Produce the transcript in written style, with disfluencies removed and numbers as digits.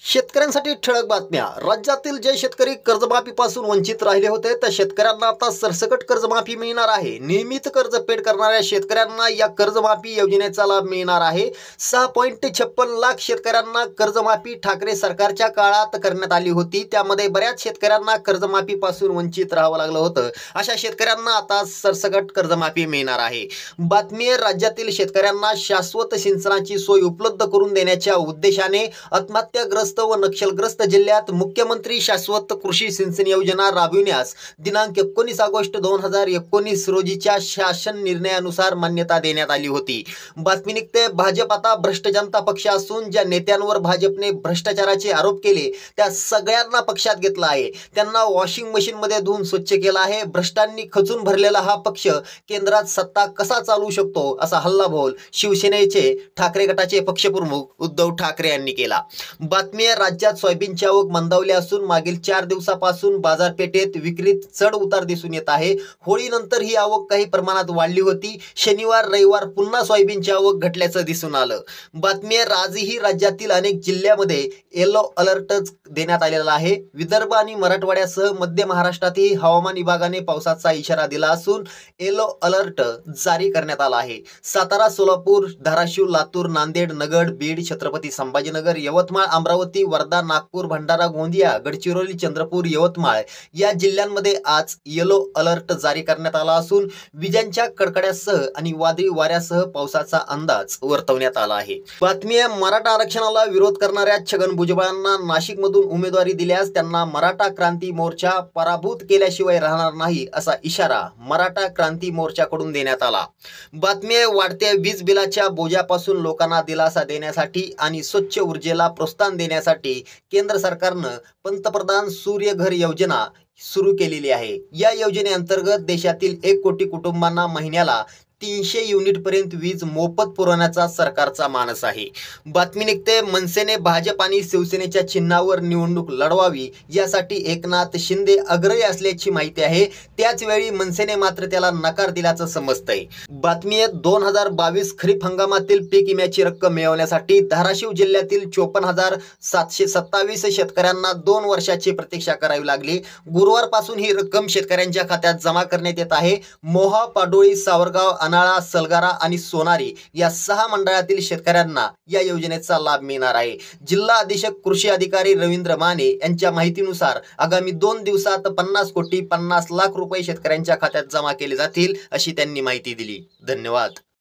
शेतकऱ्यांसाठी ठळक बातम्या। राज्यातील जे शेतकरी कर्जमाफीपासून वंचित राहिले होते त्या शेतकऱ्यांना आता सरसकट कर्जमाफी मिळणार आहे। नियमित कर्जफेड करणाऱ्या शेतकऱ्यांना या कर्जमाफी योजनेचा लाभ मिळणार आहे। 6.56 लाख शेतकऱ्यांना कर्जमाफी ठाकरे सरकारच्या काळात करण्यात आली होती। त्यामध्ये बऱ्याच शेतकऱ्यांना कर्जमाफीपासून वंचित राहावं लागलं होतं। अशा शेतकऱ्यांना आता सरसकट कर्जमाफी मिळणार आहे। बातमी आहे, राज्यातील शेतकऱ्यांना शाश्वत सिंचनाची सोय उपलब्ध करून देण्याच्या उद्देशाने आत्महत्याग्रस्त व नक्षलग्रस्त जिल्ह्यात मुख्यमंत्री शाश्वत कृषी सिंचन योजना राबविण्यास दिनांक 19 ऑगस्ट 2019 रोजीच्या शासन निर्णयानुसार मान्यता देण्यात आली होती। बातमी निघते, भाजप आता भ्रष्ट जनता पक्ष असून ज्या नेत्यांवर भाजपने भ्रष्टाचाराचे आरोप केले त्या सगळ्यांना पक्षात घेतलं आहे। त्यांना वॉशिंग मशीन मध्ये धुवून स्वच्छ केलं आहे। भ्रष्टांनी खचून भरलेला हा पक्ष केंद्रात सत्ता कसा चालवू शकतो असा हल्लाबोल शिवसेनेचे ठाकरे गटाचे पक्षप्रमुख उद्धव ठाकरे यांनी केला। बातमी आहे, राज्यात सोयाबीनची आवक मंदावली असून मागील 4 दिवसापासून बाजारपेठेत विक्रीत चढ उतार दिसून येत आहे। होळीनंतर ही आवक काही प्रमाणात वाढली होती। शनिवार रविवार पुन्हा सोयाबीनची आवक घटल्याचं दिसून आलं। बातमी आहे, आजही राज्यातील अनेक जिल्ह्यामध्ये येलो अलर्ट देण्यात आलेला आहे। विदर्भ आणि मराठवाड्यासह मध्य महाराष्ट्रातही हवामान विभागाने पावसाचा इशारा दिला असून येलो अलर्ट जारी करण्यात आला आहे। सातारा, सोलापूर, धाराशिव, लातूर, नांदेड, नगड, बीड, छत्रपती संभाजीनगर, यवतमाळ, अमरावती, वर्धा, नागपूर, भंडारा, गोंदिया, गडचिरोली, चंद्रपूर, यवतमाळ या जिल्ह्यांमध्ये आज येलो अलर्ट जारी करण्यात आला असून विजांच्या कडकड्यासह आणि वादळी वाऱ्यासह पावसाचा अंदाज वर्तवण्यात आला आहे। बातमी आहे, मराठा आरक्षणाला विरोध करणाऱ्या छगन भुजबळांना नाशिकमधून उमेदवारी दिल्यास त्यांना मराठा क्रांती मोर्चा पराभूत केल्याशिवाय राहणार नाही असा इशारा मराठा क्रांती मोर्चाकडून देण्यात आला। बातमी आहे, वाढत्या वीज बिलाच्या बोजापासून लोकांना दिलासा देण्यासाठी आणि स्वच्छ ऊर्जेला प्रोत्साहन देण्यासाठी केंद्र सरकारनं पंतप्रधान सूर्य घर योजना सुरू केलेली आहे। या योजनेअंतर्गत देशातील 1 कोटी कुटुंबांना महिन्याला 300 युनिट पर्यंत वीज मोफत पुरवण्याचा सरकारचा मानस आहे। बातमी निघते, मनसेने भाजप आणि शिवसेनेच्या चिन्हावर निवडणूक लढवावी यासाठी एकनाथ शिंदे आग्रही असल्याची माहिती आहे। त्याच वेळी मनसेने मात्र त्याला नकार दिल्याचं समजतंय। बातमी आहे, 2022 खरीप हंगामातील पीक विम्याची रक्कम मिळवण्यासाठी धाराशिव जिल्ह्यातील 54,727 शेतकऱ्यांना 2 वर्षाची प्रतीक्षा करावी लागली। गुरुवारपासून ही रक्कम शेतकऱ्यांच्या खात्यात जमा करण्यात येत आहे। मोहा, पाडोळी, सावरगाव, अनाळा, सलगारा आणि सोनारी या 6 मंडळातील शेतकऱ्यांना या योजनेचा लाभ मिळणार आहे। जिल्हा अधीक्षक कृषी अधिकारी रवींद्र माने यांच्या माहितीनुसार आगामी 2 दिवसात 50 कोटी 50 लाख रुपये शेतकऱ्यांच्या खात्यात जमा केले जातील अशी त्यांनी माहिती दिली। धन्यवाद।